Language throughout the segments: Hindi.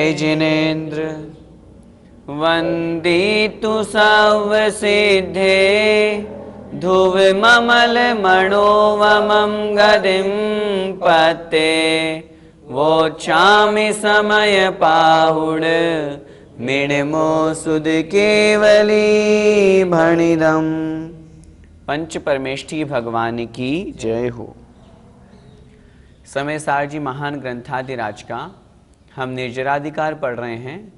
जय जिनेन्द्र। वन्दितु सर्वसिद्धे धुविममलमणोवमं गतिं पते वोच्छामि समयपाहुड मिणमो सुध केवली भणिदम्। पंच परमेष्ठी भगवान की जय हो। समय सार जी महान ग्रंथाधिराज का हम निर्जराधिकार पढ़ रहे हैं।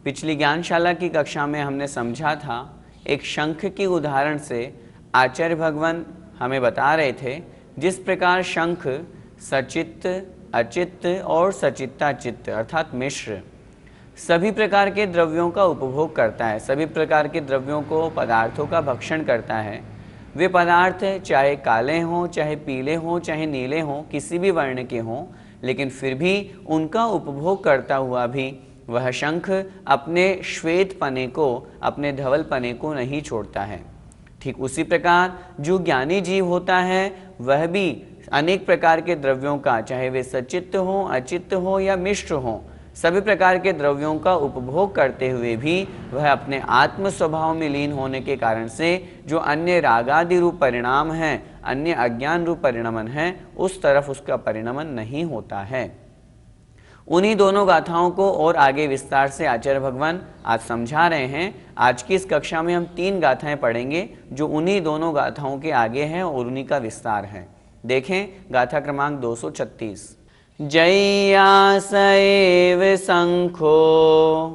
पिछली ज्ञानशाला की कक्षा में हमने समझा था, एक शंख की उदाहरण से आचार्य भगवान हमें बता रहे थे जिस प्रकार शंख सचित्त, अचित्त और सचित्ताचित्त अर्थात मिश्र सभी प्रकार के द्रव्यों का उपभोग करता है, सभी प्रकार के द्रव्यों को, पदार्थों का भक्षण करता है। वे पदार्थ चाहे काले हों, चाहे पीले हों, चाहे नीले हों, किसी भी वर्ण के हों, लेकिन फिर भी उनका उपभोग करता हुआ भी वह शंख अपने श्वेत पने को, अपने धवल पने को नहीं छोड़ता है। ठीक उसी प्रकार जो ज्ञानी जीव होता है वह भी अनेक प्रकार के द्रव्यों का, चाहे वे सचित्त हों, अचित्त हों या मिश्र हों, सभी प्रकार के द्रव्यों का उपभोग करते हुए भी वह अपने आत्म स्वभाव में लीन होने के कारण से जो अन्य रागादि रूप परिणाम हैं, अन्य अज्ञान रूप परिणमन है, उस तरफ उसका परिणमन नहीं होता है। उन्हीं दोनों गाथाओं को और आगे विस्तार से आचार्य भगवान आज समझा रहे हैं। आज की इस कक्षा में हम 3 गाथाएं पढ़ेंगे जो उन्हीं दोनों गाथाओं के आगे हैं और उन्हीं का विस्तार है। देखें गाथा क्रमांक 236। जय्यास एव शंखो,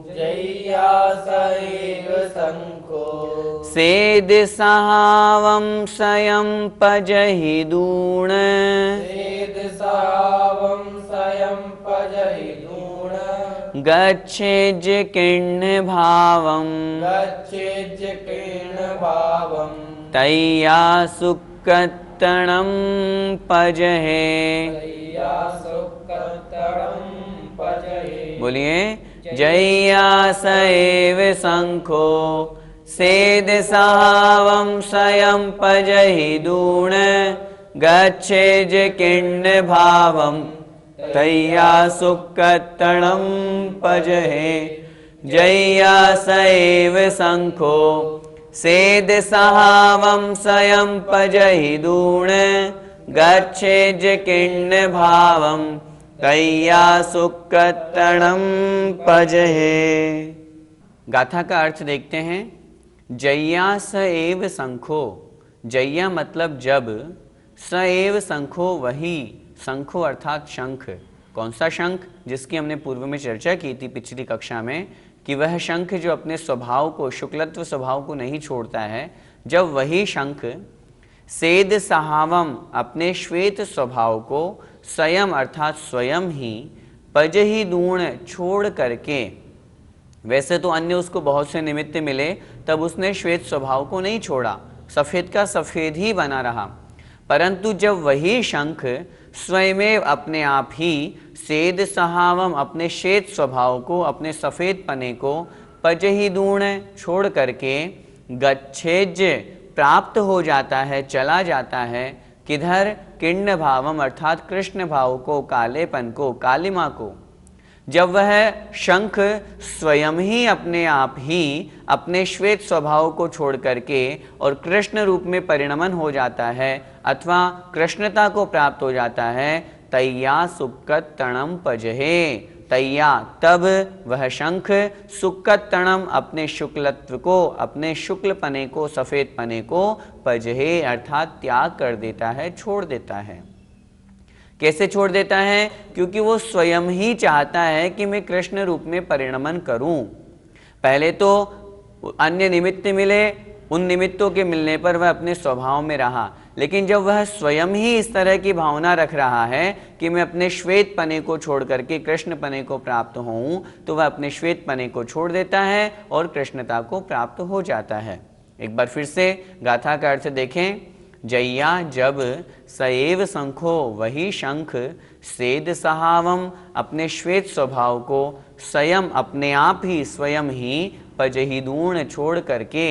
जय्यास एव शंखो, सेद सहावं स्वयं पजहि दूण, सेद सहावं स्वयं पजहि दूण, गच्छेज किर्ण भावं, गच्छेज किर्ण भावं, तय्या सुकत्तणं पजहे। तय्या सुकत्तणं पजहे। बोलिए जय्यास एव शंखो, सेद सहावं स्वयं पजहि दूण, गच्छेज किर्ण भावं, तय्या सुकत्तणं पजहे। जय्यास एव शंखो, सेद सहावं स्वयं पजहि दूण, गच्छेज किर्ण भावं, तय्या सुकत्तणं पजहे। गाथा का अर्थ देखते हैं। जय्या स एव शंखो, जय्या मतलब जब, स एव शंखो वही, शंखो अर्थात शंख। कौन सा शंख? जिसकी हमने पूर्व में चर्चा की थी पिछली कक्षा में कि वह शंख जो अपने स्वभाव को, शुक्लत्व स्वभाव को नहीं छोड़ता है। जब वही शंख सेद सहावम अपने श्वेत स्वभाव को, स्वयं अर्थात स्वयं ही, पजहि दूण छोड़ करके, वैसे तो अन्य उसको बहुत से निमित्त मिले तब उसने श्वेत स्वभाव को नहीं छोड़ा, सफ़ेद का सफ़ेद ही बना रहा, परंतु जब वही शंख स्वयमेव अपने आप ही सेद सहावम अपने श्वेत स्वभाव को, अपने सफ़ेद पने को, पजहि दूण छोड़ करके, गच्छेज प्राप्त हो जाता है, चला जाता है, किधर? किर्ण भावम अर्थात कृष्ण भाव को, कालेपन को, कालिमा को। जब वह शंख स्वयं ही अपने आप ही अपने श्वेत स्वभाव को छोड़ करके और कृष्ण रूप में परिणमन हो जाता है अथवा कृष्णता को प्राप्त हो जाता है, तय्या सुकत्तणं पजहे, तय्या तब वह शंख सुकत्तणं अपने शुक्लत्व को, अपने शुक्ल पने को, सफ़ेद पने को, पजहे अर्थात त्याग कर देता है, छोड़ देता है। कैसे छोड़ देता है? क्योंकि वो स्वयं ही चाहता है कि मैं कृष्ण रूप में परिणमन करूं। पहले तो अन्य निमित्त मिले, उन निमित्तों के मिलने पर वह अपने स्वभाव में रहा, लेकिन जब वह स्वयं ही इस तरह की भावना रख रहा है कि मैं अपने श्वेत पने को छोड़ करके कृष्ण पने को प्राप्त होऊं, तो वह अपने श्वेत पने को छोड़ देता है और कृष्णता को प्राप्त हो जाता है। एक बार फिर से गाथा का अर्थ देखें। जय्या जब, सएव शंखो वही शंख, सेद सहावम अपने श्वेत स्वभाव को, स्वयं अपने आप ही, स्वयं ही, पजहि दूण छोड़ करके,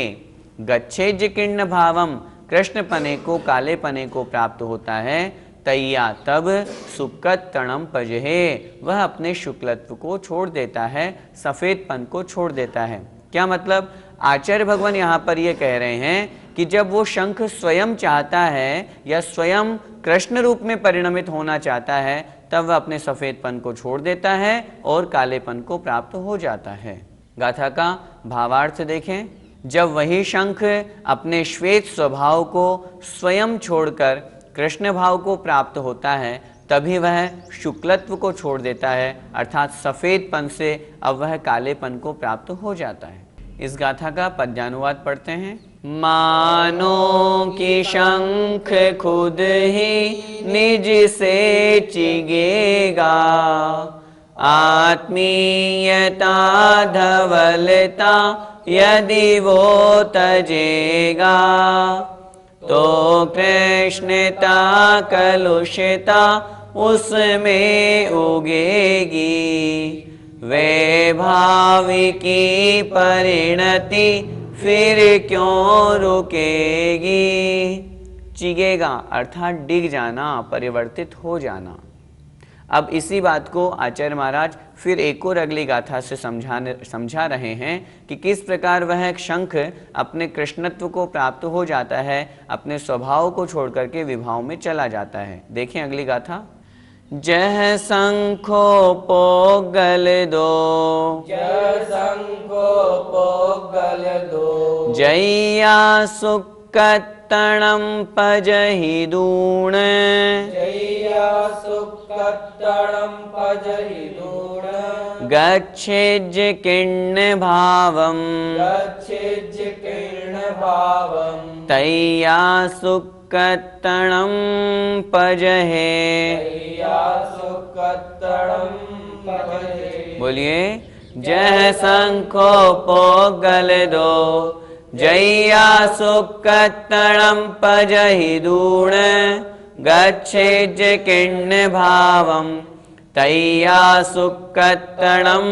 गच्छेज किर्ण भावम कृष्ण पने को, काले पने को प्राप्त होता है, तैया तब सुकत्तणम पजहे, वह अपने शुक्लत्व को छोड़ देता है, सफेदपन को छोड़ देता है। क्या मतलब? आचार्य भगवान यहाँ पर ये कह रहे हैं कि जब वो शंख स्वयं चाहता है या स्वयं कृष्ण रूप में परिणमित होना चाहता है, तब वह अपने सफेदपन को छोड़ देता है और कालेपन को प्राप्त हो जाता है। गाथा का भावार्थ देखें। जब वही शंख अपने श्वेत स्वभाव को स्वयं छोड़कर कृष्ण भाव को प्राप्त होता है, तभी वह शुक्लत्व को छोड़ देता है, अर्थात सफेदपन से अब वह कालेपन को प्राप्त हो जाता है। इस गाथा का पद्यानुवाद पढ़ते हैं। मानो कि शंख खुद ही निज से चिगेगा, आत्मीयता धवलता यदि वो तजेगा, तो कृष्णता कलुषिता उसमें उगेगी, वैभाविकी परिणति फिर क्यों रुकेगी। चिगेगा अर्थात डिग जाना, परिवर्तित हो जाना। अब इसी बात को आचार्य महाराज फिर एक और अगली गाथा से समझा रहे हैं कि किस प्रकार वह शंख अपने कृष्णत्व को प्राप्त हो जाता है, अपने स्वभाव को छोड़ करके विभाव में चला जाता है। देखें अगली गाथा। जह शंखो पोगल दो, जय शंखो पोगल दो, जैया सुकत्तणम पजहि दूण, जैया सुकत्तणम पजहि दूण, गच्छेज्य किण्ण भावम, गच्छेज्य किर्ण भावम, तैया सुकत्तणम पजहे। तैया सुकत्तणम पजहे। बोलिए। जय शंखो पोगल दो, जैया सुकत्तणम पजहि दूण, गच्छेज्य किण्ण भावम, तैया सुकत्तणम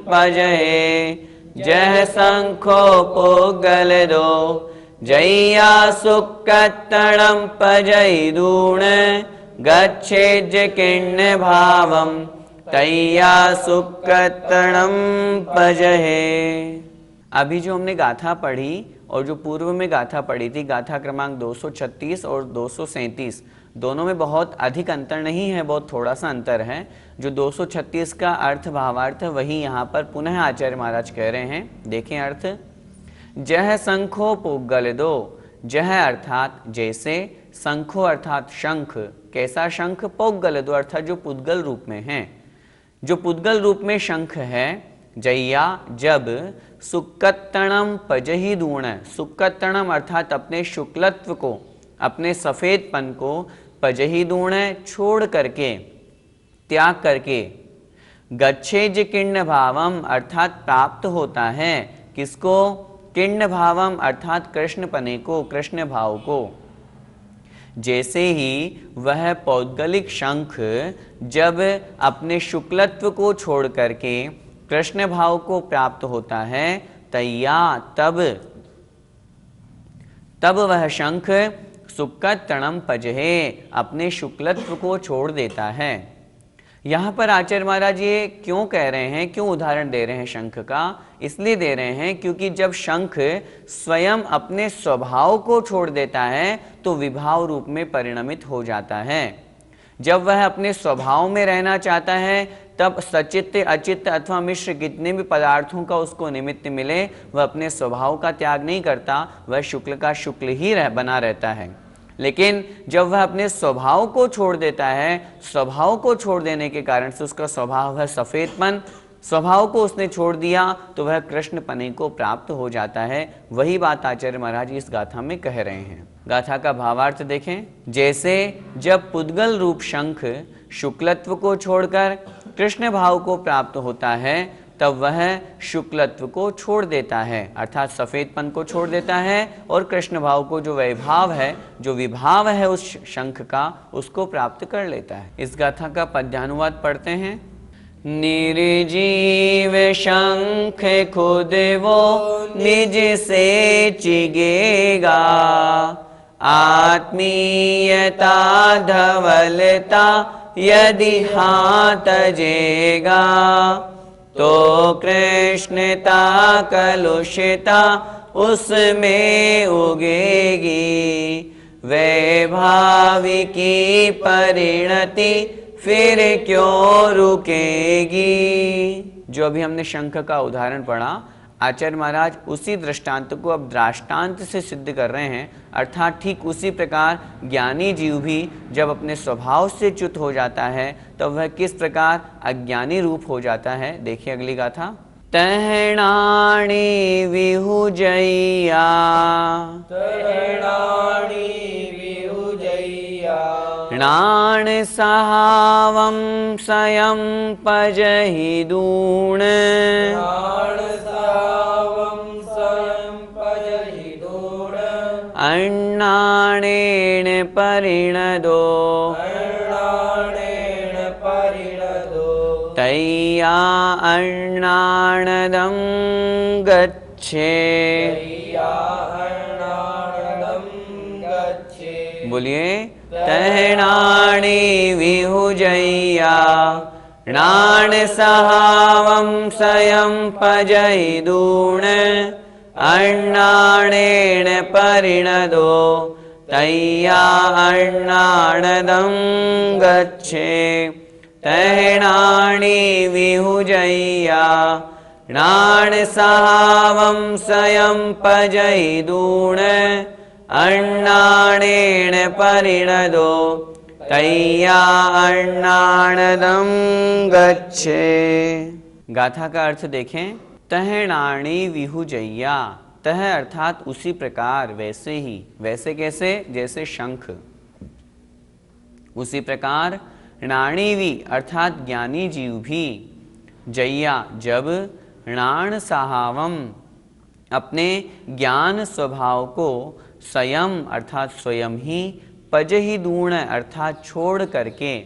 पजहे। जय शंखो पोगल दो, जैया सुकत्तणम पजहि दूण, गच्छेज्य किण्ण भावम, तैया सुकत्तणम पजहे। अभी जो हमने गाथा पढ़ी और जो पूर्व में गाथा पढ़ी थी, गाथा क्रमांक 236 और 237, दोनों में बहुत अधिक अंतर नहीं है, बहुत थोड़ा सा अंतर है। जो 236 का अर्थ भावार्थ वही यहाँ पर पुनः आचार्य महाराज कह रहे हैं। देखें अर्थ। जह शंखो पुग्गल दो, जह अर्थात जैसे, शंखो अर्थात शंख, कैसा शंख, पुग्गल दो अर्थात जो पुद्गल रूप में है, जो पुद्गल रूप में शंख है। जैया जब, सुकत्तणम पजहि दूण, सुकत्तणम अर्थात अपने शुक्लत्व को, अपने सफेदपन को, पजहि दूण छोड़ करके, त्याग करके, गच्छेज किण्ण भावम अर्थात प्राप्त होता है, किसको, किण्ण भावम अर्थात कृष्णपने को, कृष्ण भाव को। जैसे ही वह पौद्गलिक शंख जब अपने शुक्लत्व को छोड़ करके कृष्ण भाव को प्राप्त होता है, तैया तब वह शंख सुकत्तणम पजहे अपने शुक्लत्व को छोड़ देता है। यहाँ पर आचार्य महाराज ये क्यों कह रहे हैं, क्यों उदाहरण दे रहे हैं शंख का? इसलिए दे रहे हैं क्योंकि जब शंख स्वयं अपने स्वभाव को छोड़ देता है तो विभाव रूप में परिणमित हो जाता है। जब वह अपने स्वभाव में रहना चाहता है तब सचित्त अचित्त अथवा मिश्र कितने भी पदार्थों का उसको निमित्त मिले, वह अपने स्वभाव का त्याग नहीं करता, वह शुक्ल का शुक्ल ही बना रहता है। लेकिन जब वह अपने स्वभाव को छोड़ देता है, स्वभाव को छोड़ देने के कारण से उसका स्वभाव है सफेदपन, स्वभाव को उसने छोड़ दिया तो वह कृष्णपने को प्राप्त हो जाता है। वही बात आचार्य महाराज इस गाथा में कह रहे हैं। गाथा का भावार्थ देखें। जैसे जब पुद्गल रूप शंख शुक्लत्व को छोड़कर कृष्ण भाव को प्राप्त होता है, तब वह शुक्लत्व को छोड़ देता है, अर्थात सफेदपन को छोड़ देता है और कृष्ण भाव को, जो वैभाव है, जो विभाव है उस शंख का, उसको प्राप्त कर लेता है। इस गाथा का पद्यानुवाद पढ़ते हैं। निर्जीव शंख खुद वो निज से चिगेगा, आत्मीयता धवलता यदि हाथ तजेगा, तो कृष्णता कलुषिता उसमें उगेगी। वैभाविकी परिणति फिर क्यों रुकेगी। जो अभी हमने शंख का उदाहरण पढ़ा, आचार्य महाराज उसी दृष्टांत को अब दृष्टांत से सिद्ध कर रहे हैं। अर्थात ठीक उसी प्रकार ज्ञानी जीव भी जब अपने स्वभाव से च्युत हो जाता है तो वह किस प्रकार अज्ञानी रूप हो जाता है। देखिए अगली गाथा। तहणाणि विहुजय्या, तहणाणि विहुजय्या, णाण सहावं स्वयं पजहि दूण, अन्नाणेन परिणदो, अन्नाणेन परिणदो, तय्या अन्नाणदं गच्छे, तय्या अन्नाणदं गच्छे। बोलिए। तहणाणि विहुजय्या, णाण सहावं स्वयं पजहि दूण, अन्नाणेन परिणदो, तय्या अन्नाणदं गच्छे। तहणाणि विहुजय्या, णाण सहावं स्वयं पजहि दूण, अन्नाणेन परिणदो, तय्या अन्नाणदं गच्छे। गाथा का अर्थ देखें। तहणाणि विहुजय्या, तह अर्थात उसी प्रकार, वैसे ही। वैसे कैसे? जैसे शंख। उसी प्रकार णाणिवि अर्थात ज्ञानी जीव भी, जय्या जब, णाण सहावम अपने ज्ञान स्वभाव को, स्वयं अर्थात स्वयं ही, पजहि दूण अर्थात छोड़ करके।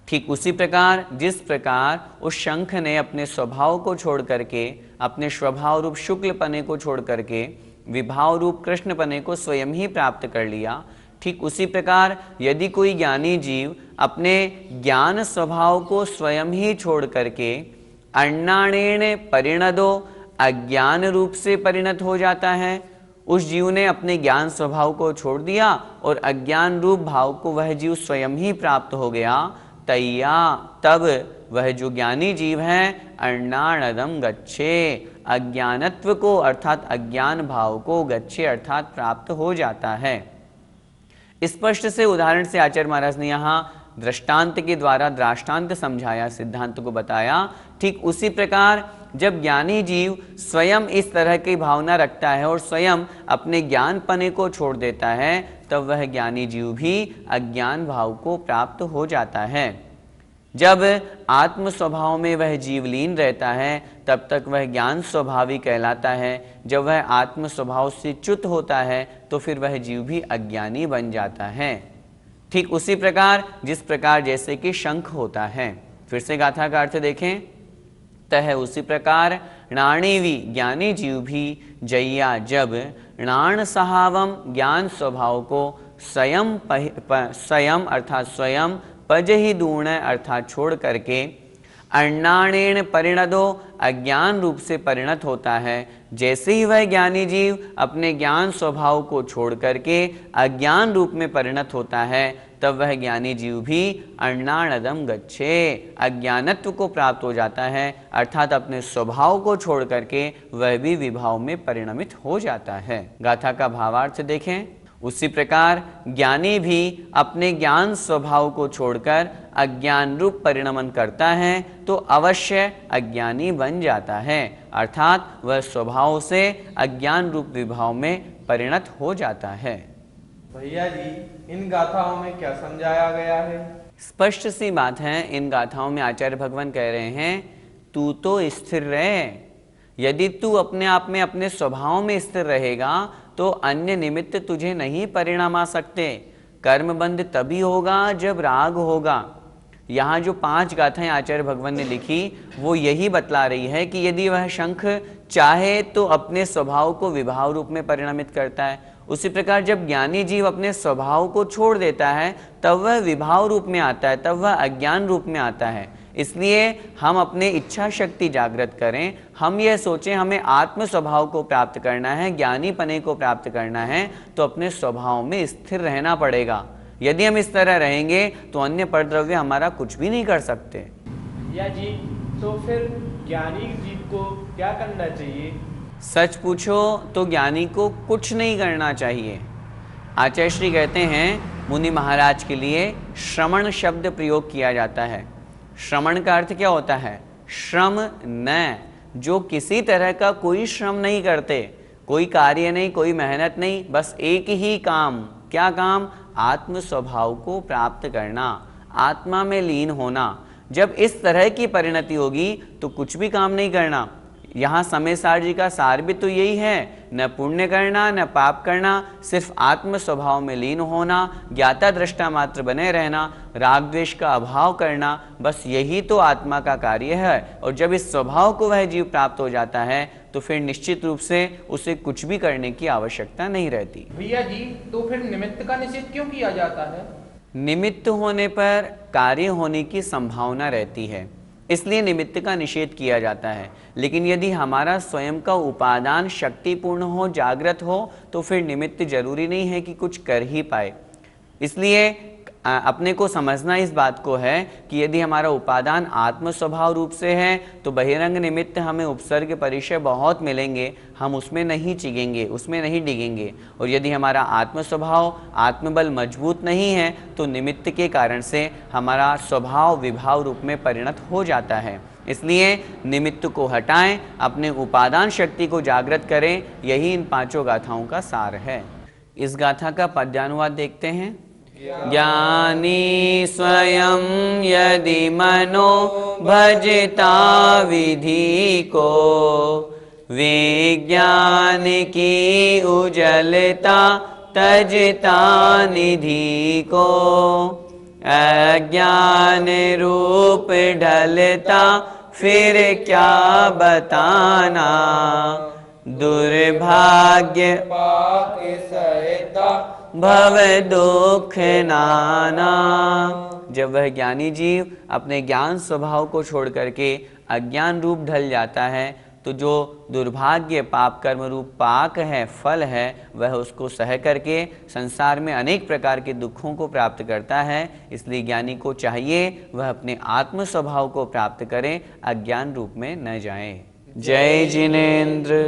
ठीक उसी प्रकार जिस प्रकार उस शंख ने अपने स्वभाव को छोड़ करके, अपने स्वभाव रूप शुक्लपने को छोड़ करके विभाव रूप कृष्णपने को स्वयं ही प्राप्त कर लिया, ठीक उसी प्रकार यदि कोई ज्ञानी जीव अपने ज्ञान स्वभाव को स्वयं ही छोड़ करके अन्नाणेन परिणदो, अज्ञान रूप से परिणत हो जाता है। उस जीव ने अपने ज्ञान स्वभाव को छोड़ दिया और अज्ञान रूप भाव को वह जीव स्वयं ही प्राप्त हो गया। तय्या तब वह जो ज्ञानी जीव है अन्नाणदं गच्छे, अज्ञानत्व को अर्थात अज्ञान भाव को गच्छे अर्थात प्राप्त हो जाता है। स्पष्ट से उदाहरण से आचार्य महाराज ने यहाँ दृष्टांत के द्वारा दृष्टांत समझाया, सिद्धांत को बताया। ठीक उसी प्रकार जब ज्ञानी जीव स्वयं इस तरह की भावना रखता है और स्वयं अपने ज्ञानपने को छोड़ देता है, तब वह ज्ञानी जीव भी अज्ञान भाव को प्राप्त हो जाता है। जब आत्म स्वभाव में वह जीव लीन रहता है तब तक वह ज्ञान स्वभावी कहलाता है। जब वह आत्म स्वभाव से च्युत होता है तो फिर वह जीव भी अज्ञानी बन जाता है। ठीक उसी प्रकार जिस प्रकार जैसे कि शंख होता है। फिर से गाथा का अर्थ देखें। तह उसी प्रकार णाणिवि ज्ञानी जीव भी, जय्या जब, णाण सहावम ज्ञान स्वभाव को, स्वयं अर्थात स्वयं, पजहि दूण अर्थात छोड़ करके, अन्नाणेन परिणदो अज्ञान रूप से परिणत होता है। जैसे ही वह ज्ञानी जीव अपने ज्ञान स्वभाव को छोड़ करके अज्ञान रूप में परिणत होता है, तब वह ज्ञानी जीव भी अन्नाणदं गच्छे अज्ञानत्व को प्राप्त हो जाता है, अर्थात अपने स्वभाव को छोड़ करके वह भी विभाव में परिणमित हो जाता है। गाथा का भावार्थ देखें। उसी प्रकार ज्ञानी भी अपने ज्ञान स्वभाव को छोड़कर अज्ञान रूप परिणमन करता है तो अवश्य अज्ञानी बन जाता है, अर्थात वह स्वभाव से अज्ञान रूप विभाव में परिणत हो जाता है। भैया जी, इन गाथाओं में क्या समझाया गया है? स्पष्ट सी बात है। इन गाथाओं में आचार्य भगवान कह रहे हैं तू तो स्थिर रहे। यदि तू अपने आप में अपने स्वभाव में स्थिर रहेगा तो अन्य निमित्त तुझे नहीं परिणाम आ सकते। कर्म बंध तभी होगा जब राग होगा। यहाँ जो 5 गाथाएं आचार्य भगवान ने लिखी वो यही बतला रही है कि यदि वह शंख चाहे तो अपने स्वभाव को विभाव रूप में परिणमित करता है, उसी प्रकार जब ज्ञानी जीव अपने स्वभाव को छोड़ देता है तब वह विभाव रूप में आता है, तब वह अज्ञान रूप में आता है। इसलिए हम अपने इच्छा शक्ति जागृत करें, हम यह सोचें हमें आत्म स्वभाव को प्राप्त करना है, ज्ञानी पने को प्राप्त करना है, तो अपने स्वभाव में स्थिर रहना पड़ेगा। यदि हम इस तरह रहेंगे तो अन्य परद्रव्य हमारा कुछ भी नहीं कर सकते। या जी, तो फिर ज्ञानी जीव को क्या करना चाहिए? सच पूछो तो ज्ञानी को कुछ नहीं करना चाहिए। आचार्य श्री कहते हैं मुनि महाराज के लिए श्रमण शब्द प्रयोग किया जाता है। श्रमण का अर्थ क्या होता है? श्रम न, जो किसी तरह का कोई श्रम नहीं करते, कोई कार्य नहीं, कोई मेहनत नहीं, बस एक ही काम। क्या काम? आत्म स्वभाव को प्राप्त करना, आत्मा में लीन होना। जब इस तरह की परिणति होगी तो कुछ भी काम नहीं करना। यहाँ समय सार जी का सार भी तो यही है, न पुण्य करना न पाप करना, सिर्फ आत्म स्वभाव में लीन होना, ज्ञाता दृष्टा मात्र बने रहना, राग द्वेष का अभाव करना, बस यही तो आत्मा का कार्य है। और जब इस स्वभाव को वह जीव प्राप्त हो जाता है तो फिर निश्चित रूप से उसे कुछ भी करने की आवश्यकता नहीं रहती। भैया जी, तो फिर निमित्त का निषेध क्यों किया जाता है? निमित्त होने पर कार्य होने की संभावना रहती है, इसलिए निमित्त का निषेध किया जाता है। लेकिन यदि हमारा स्वयं का उपादान शक्तिपूर्ण हो, जागृत हो, तो फिर निमित्त जरूरी नहीं है कि कुछ कर ही पाए। इसलिए अपने को समझना इस बात को है कि यदि हमारा उपादान आत्म स्वभाव रूप से है तो बहिरंग निमित्त हमें उपसर्ग परिचय बहुत मिलेंगे, हम उसमें नहीं चिगेंगे, उसमें नहीं डिगेंगे। और यदि हमारा आत्म स्वभाव आत्मबल मजबूत नहीं है तो निमित्त के कारण से हमारा स्वभाव विभाव रूप में परिणत हो जाता है। इसलिए निमित्त को हटाएं, अपने उपादान शक्ति को जागृत करें, यही इन पांचों गाथाओं का सार है। इस गाथा का पद्यानुवाद देखते हैं। ज्ञानी स्वयं यदि मनो भजता विधि को, विज्ञान की उजलता तजता निधि को, अज्ञान रूप ढलता फिर क्या बताना, दुर्भाग्य पाक सहता भव दुख नाना। जब वह ज्ञानी जीव अपने ज्ञान स्वभाव को छोड़ करके अज्ञान रूप ढल जाता है तो जो दुर्भाग्य पाप कर्म रूप पाक है, फल है, वह उसको सह करके संसार में अनेक प्रकार के दुखों को प्राप्त करता है। इसलिए ज्ञानी को चाहिए वह अपने आत्म स्वभाव को प्राप्त करे, अज्ञान रूप में न जाए। जय जिनेन्द्र।